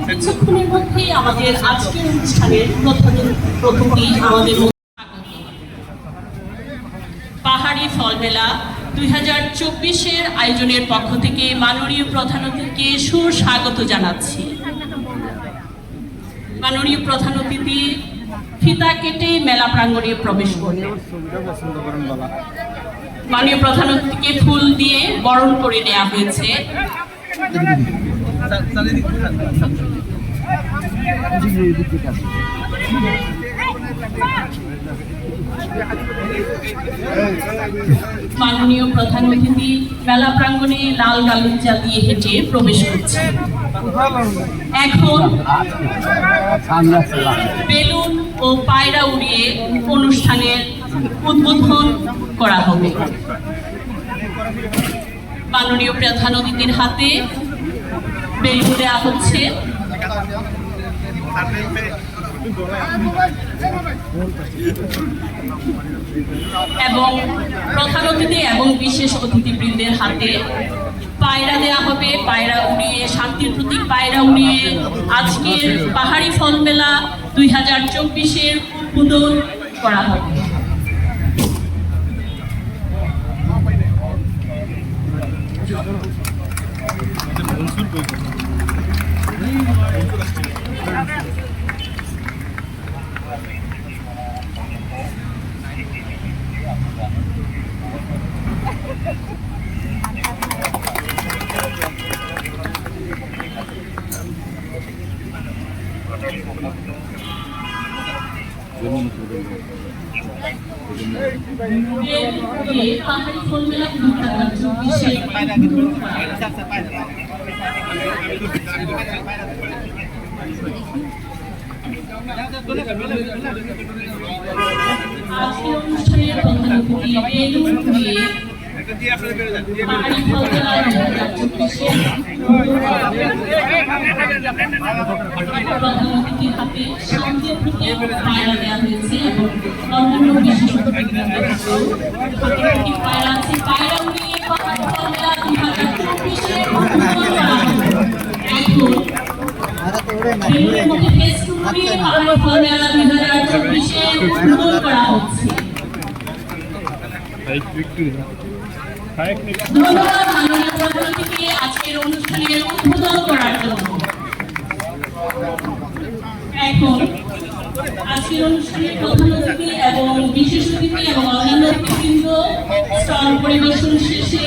কিছুক্ষণের মধ্যেই আমাদের আজকের অনুষ্ঠানের প্রথমেই আমাদের পাহাড়ি ফলমেলা 2024-এর আয়োজনের পক্ষ থেকে মাননীয় প্রধান অতিথিকে সুস্বাগত জানাচ্ছি। মাননীয় প্রধান অতিথি ফিতা কেটে মেলা প্রাঙ্গণে প্রবেশ করলেন। মাননীয় প্রধান অতিথিকে ফুল দিয়ে বরণ করে নেওয়া হয়েছে। মাননীয় প্রধান অতিথি মেলা প্রাঙ্গণে লাল গালিচা দিয়ে হেঁটে প্রবেশ করছে। এখন বেলুন ও পায়রা উড়িয়ে অনুষ্ঠানের উদ্বোধন করা হবে। মাননীয় প্রধান অতিথির হাতে বেলুন দেওয়া হচ্ছে এবং প্রধান অতিথি এবং বিশেষ অতিথিবৃন্দের হাতে পায়রা দেওয়া হবে। পায়রা উড়িয়ে, শান্তির প্রতীক পায়রা উড়িয়ে আজকের পাহাড়ি ফল মেলা 2024-এর উদ্বোধন করা হবে। পাহাড়ি ফল মেলা 2024-এর আজকের অনুষ্ঠানের প্রধান অতিথি বেলুন দিয়ে পাহাড়ি ফল মেলা 2024-এর প্রধান অতিথির হাতে শান্তির প্রতীক পায়রা দেওয়া হয়েছে এবং অন্যান্য বিশেষ পায়রা আছে। পায়রা উড়িয়ে পাহাড়ি ফল মেলা 2024-এর উদ্বোধন করা হবে। এখন বেলুনের মধ্যে ফেস্টুন উড়িয়ে পাহাড়ি ফল মেলা 2024-এর উদ্বোধন করা হচ্ছে। ধন্যবাদ মাননীয় প্রধান অতিথিকে আজকের অনুষ্ঠানের উদ্বোধন করার জন্য। এখন আজকের অনুষ্ঠানের প্রধান অতিথি এবং বিশেষ অতিথি এবং অন্যান্য অতিথিবৃন্দ স্টল পরিবেশন শেষে